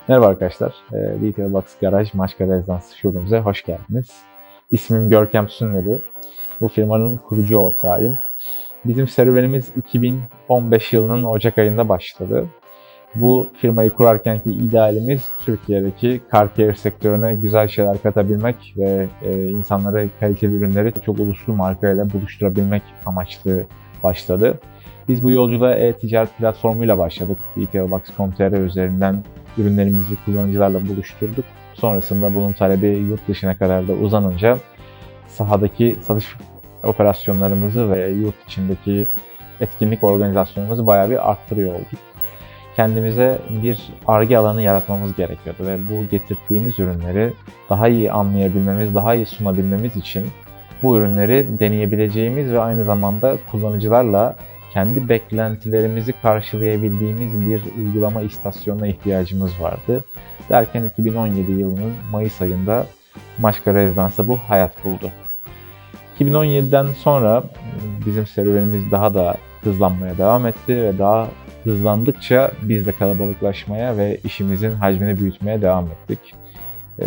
Merhaba arkadaşlar, Detailbox Garaj Maçka Rezidans Showroom'uza hoş geldiniz. İsmim Görkem Sünleri, bu firmanın kurucu ortağıyım. Bizim serüvenimiz 2015 yılının Ocak ayında başladı. Bu firmayı kurarkenki idealimiz Türkiye'deki car care sektörüne güzel şeyler katabilmek ve insanlara kaliteli ürünleri çok uluslu markayla buluşturabilmek amaçlı başladı. Biz bu yolculuğa e-ticaret platformuyla başladık. Detailbox.com.tr üzerinden ürünlerimizi kullanıcılarla buluşturduk. Sonrasında bunun talebi yurt dışına kadar da uzanınca sahadaki satış operasyonlarımızı ve yurt içindeki etkinlik organizasyonumuzu bayağı bir arttırıyor olduk. Kendimize bir Ar-Ge alanı yaratmamız gerekiyordu ve bu getirdiğimiz ürünleri daha iyi anlayabilmemiz, daha iyi sunabilmemiz için bu ürünleri deneyebileceğimiz ve aynı zamanda kullanıcılarla kendi beklentilerimizi karşılayabildiğimiz bir uygulama istasyonuna ihtiyacımız vardı. Derken 2017 yılının Mayıs ayında Maçka Rezidans'ta bu hayat buldu. 2017'den sonra bizim serüvenimiz daha da hızlanmaya devam etti ve daha hızlandıkça biz de kalabalıklaşmaya ve işimizin hacmini büyütmeye devam ettik.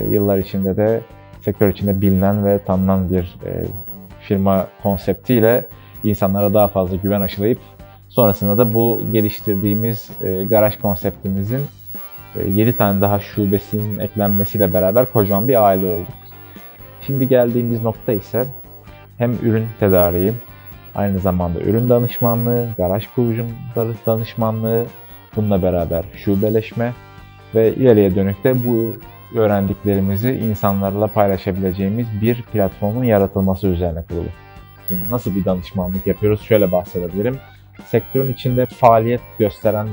Yıllar içinde de sektör içinde bilinen ve tanınan bir firma konseptiyle insanlara daha fazla güven aşılayıp sonrasında da bu geliştirdiğimiz garaj konseptimizin 7 tane daha şubesinin eklenmesiyle beraber kocaman bir aile olduk. Şimdi geldiğimiz nokta ise hem ürün tedariği, aynı zamanda ürün danışmanlığı, garaj kurucuları danışmanlığı, bununla beraber şubeleşme ve ileriye dönük de bu öğrendiklerimizi insanlarla paylaşabileceğimiz bir platformun yaratılması üzerine kurulu. Şimdi nasıl bir danışmanlık yapıyoruz? Şöyle bahsedebilirim. Sektörün içinde faaliyet gösteren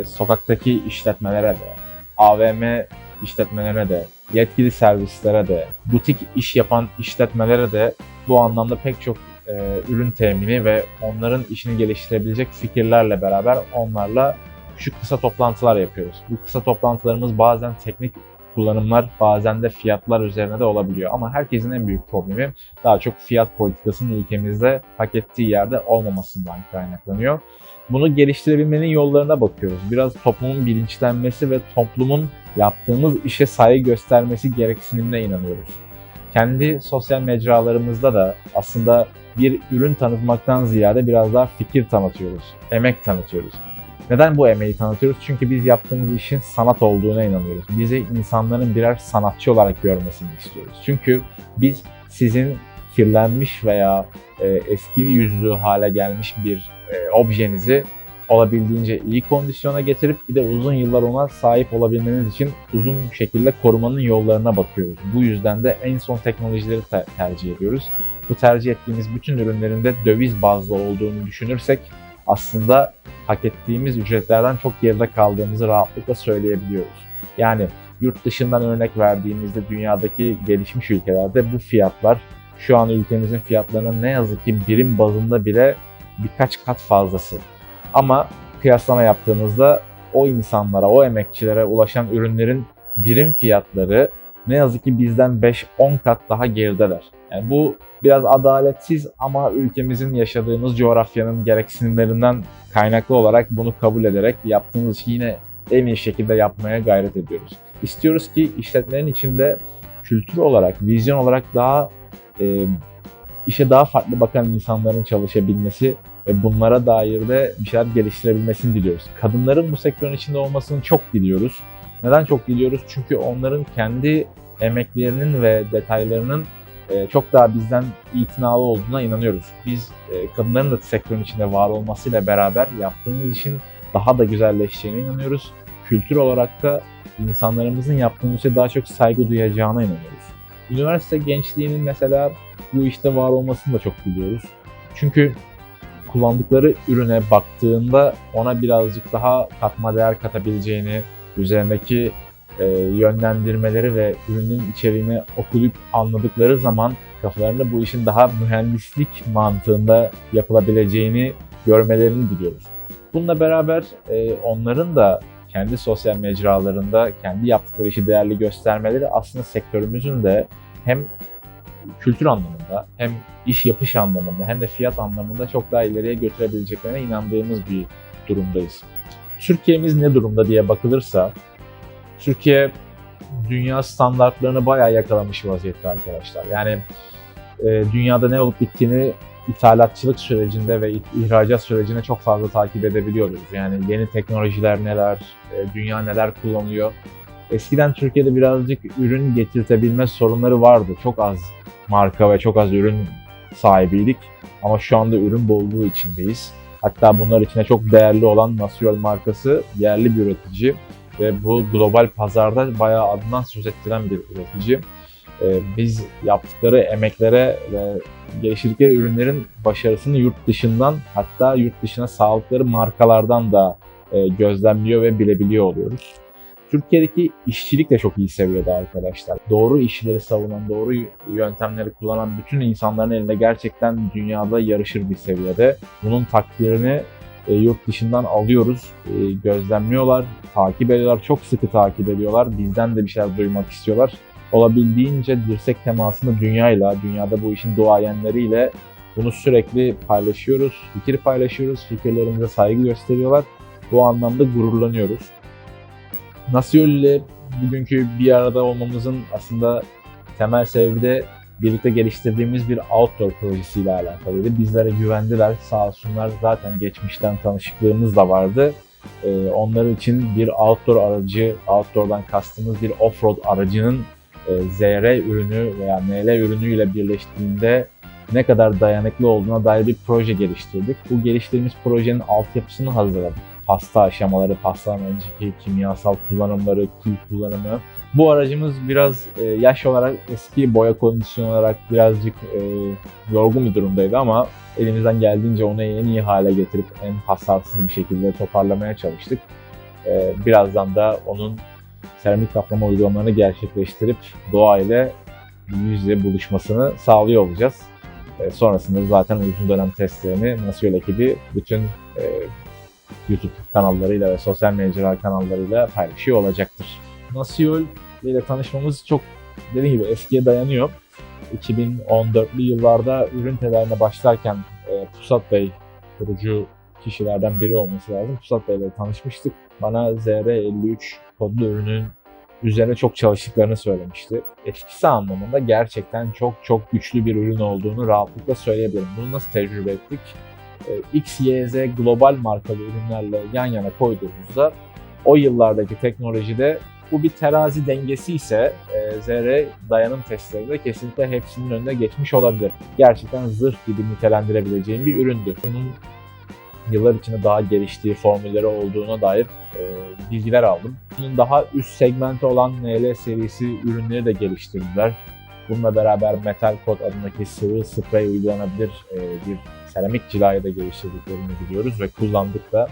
sokaktaki işletmelere de, AVM işletmelerine de, yetkili servislere de, butik iş yapan işletmelere de bu anlamda pek çok ürün temini ve onların işini geliştirebilecek fikirlerle beraber onlarla şu kısa toplantılar yapıyoruz. Bu kısa toplantılarımız bazen teknik kullanımlar, bazen de fiyatlar üzerine de olabiliyor. Ama herkesin en büyük problemi daha çok fiyat politikasının ülkemizde hak ettiği yerde olmamasından kaynaklanıyor. Bunu geliştirebilmenin yollarına bakıyoruz. Biraz toplumun bilinçlenmesi ve toplumun yaptığımız işe saygı göstermesi gereksinimine inanıyoruz. Kendi sosyal mecralarımızda da aslında bir ürün tanıtmaktan ziyade biraz daha fikir tanıtıyoruz, emek tanıtıyoruz. Neden bu emeği tanıtıyoruz? Çünkü biz yaptığımız işin sanat olduğuna inanıyoruz. Bizi insanların birer sanatçı olarak görmesini istiyoruz. Çünkü biz sizin kirlenmiş veya eski yüzlü hale gelmiş bir objenizi olabildiğince iyi kondisyona getirip bir de uzun yıllar ona sahip olabilmeniz için uzun şekilde korumanın yollarına bakıyoruz. Bu yüzden de en son teknolojileri tercih ediyoruz. Bu tercih ettiğimiz bütün ürünlerin de döviz bazlı olduğunu düşünürsek aslında hak ettiğimiz ücretlerden çok geride kaldığımızı rahatlıkla söyleyebiliyoruz. Yani yurt dışından örnek verdiğimizde dünyadaki gelişmiş ülkelerde bu fiyatlar şu an ülkemizin fiyatlarının ne yazık ki birim bazında bile birkaç kat fazlası. Ama kıyaslama yaptığımızda o insanlara, o emekçilere ulaşan ürünlerin birim fiyatları ne yazık ki bizden 5-10 kat daha gerideler. Yani bu biraz adaletsiz ama ülkemizin yaşadığımız coğrafyanın gereksinimlerinden kaynaklı olarak bunu kabul ederek yaptığımız işi yine en iyi şekilde yapmaya gayret ediyoruz. İstiyoruz ki işletmelerin içinde kültür olarak, vizyon olarak daha işe daha farklı bakan insanların çalışabilmesi ve bunlara dair de bir şeyler geliştirebilmesini diliyoruz. Kadınların bu sektörün içinde olmasını çok diliyoruz. Neden çok diliyoruz? Çünkü onların kendi emeklerinin ve detaylarının çok daha bizden itinalı olduğuna inanıyoruz. Biz kadınların da sektörün içinde var olmasıyla beraber yaptığımız işin daha da güzelleşeceğine inanıyoruz. Kültür olarak da insanlarımızın yaptığımız işe daha çok saygı duyacağına inanıyoruz. Üniversite gençliğinin mesela bu işte var olmasını da çok biliyoruz. Çünkü kullandıkları ürüne baktığında ona birazcık daha katma değer katabileceğini, üzerindeki yönlendirmeleri ve ürünün içeriğini okuyup anladıkları zaman kafalarında bu işin daha mühendislik mantığında yapılabileceğini görmelerini diliyoruz. Bununla beraber onların da kendi sosyal mecralarında kendi yaptıkları işi değerli göstermeleri aslında sektörümüzün de hem kültür anlamında hem iş yapış anlamında hem de fiyat anlamında çok daha ileriye götürebileceklerine inandığımız bir durumdayız. Türkiye'miz ne durumda diye bakılırsa Türkiye dünya standartlarını bayağı yakalamış vaziyette arkadaşlar. Yani dünyada ne olup bittiğini ithalatçılık sürecinde ve ihracat sürecinde çok fazla takip edebiliyoruz. Yani yeni teknolojiler neler, dünya neler kullanıyor. Eskiden Türkiye'de birazcık ürün getirtebilme sorunları vardı. Çok az marka ve çok az ürün sahibiydik. Ama şu anda ürün bolluğu içindeyiz. Hatta bunlar içine çok değerli olan Nasiyol markası yerli bir üretici ve bu global pazarda bayağı adından söz ettiren bir üretici. Biz yaptıkları emeklere ve geliştirdikleri ürünlerin başarısını yurt dışından, hatta yurt dışına sağladıkları markalardan da gözlemliyor ve bilebiliyor oluyoruz. Türkiye'deki işçilik de çok iyi seviyede arkadaşlar. Doğru işleri savunan, doğru yöntemleri kullanan bütün insanların elinde gerçekten dünyada yarışır bir seviyede. Bunun takdirini yurt dışından alıyoruz, gözlemliyorlar, takip ediyorlar, çok sıkı takip ediyorlar. Bizden de bir şeyler duymak istiyorlar. Olabildiğince dirsek temasını dünyada bu işin duayenleriyle bunu sürekli paylaşıyoruz, fikir paylaşıyoruz, fikirlerimize saygı gösteriyorlar. Bu anlamda gururlanıyoruz. Nasiyol ile bugünkü bir arada olmamızın aslında temel sebebi de birlikte geliştirdiğimiz bir outdoor projesiyle alakalıydı. Bizlere güvendiler, sağ olsunlar, zaten geçmişten tanışıklığımız da vardı. Onlar için bir outdoor aracı, outdoor'dan kastımız bir off-road aracının ZR ürünü veya NL ürünüyle birleştiğinde ne kadar dayanıklı olduğuna dair bir proje geliştirdik. Bu geliştirdiğimiz projenin altyapısını hazırladık. Pasta aşamaları, pastanın önceki kimyasal kullanımları, kil kullanımı. Bu aracımız biraz yaş olarak eski, boya kondisyonu olarak birazcık yorgun bir durumdaydı ama elimizden geldiğince onu en iyi hale getirip en hasarsız bir şekilde toparlamaya çalıştık. Birazdan da onun seramik kaplama uygulamalarını gerçekleştirip doğayla yüz yüze buluşmasını sağlıyor olacağız. Sonrasında zaten uzun dönem testlerini Nasiyol ekibi bütün YouTube kanallarıyla ve sosyal medya kanallarıyla paylaşıyor olacaktır. Nasiyol ile tanışmamız çok, dediğim gibi, eskiye dayanıyor. 2014'lü yıllarda ürün tedarine başlarken Pusat Bey, kurucu kişilerden biri olması lazım. Pusat Bey ile tanışmıştık. Bana ZR53 kodlu ürünün üzerine çok çalıştıklarını söylemişti. Etkisi anlamında gerçekten çok çok güçlü bir ürün olduğunu rahatlıkla söyleyebilirim. Bunu nasıl tecrübe ettik? X, Y, Z global markalı ürünlerle yan yana koyduğumuzda o yıllardaki teknolojide bu bir terazi dengesi ise ZR dayanım testleri de kesinlikle hepsinin önüne geçmiş olabilir. Gerçekten zırh gibi nitelendirebileceğim bir üründü. Bunun yıllar içinde daha geliştiği formülleri olduğuna dair bilgiler aldım. Bunun daha üst segmenti olan NL serisi ürünleri de geliştirdiler. Bununla beraber Metal Coat adındaki sıvı sprey uygulanabilir bir seramik cilayı da geliştirdiklerini biliyoruz ve kullandık da.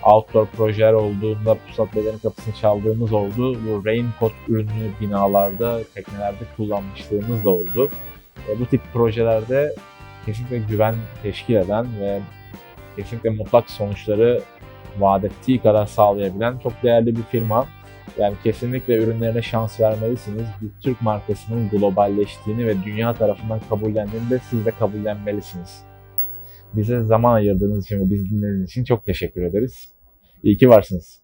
Outdoor projeler olduğunda Pusat Beylerin kapısını çaldığımız oldu. Bu Raincoat ürünü binalarda, teknelerde kullanmışlığımız da oldu. Bu tip projelerde kesinlikle güven teşkil eden ve kesinlikle mutlak sonuçları vaat ettiği kadar sağlayabilen çok değerli bir firma. Yani kesinlikle ürünlerine şans vermelisiniz. Bir Türk markasının globalleştiğini ve dünya tarafından kabullendiğini de siz de kabullenmelisiniz. Bize zaman ayırdığınız için ve bizi dinlediğiniz için çok teşekkür ederiz. İyi ki varsınız.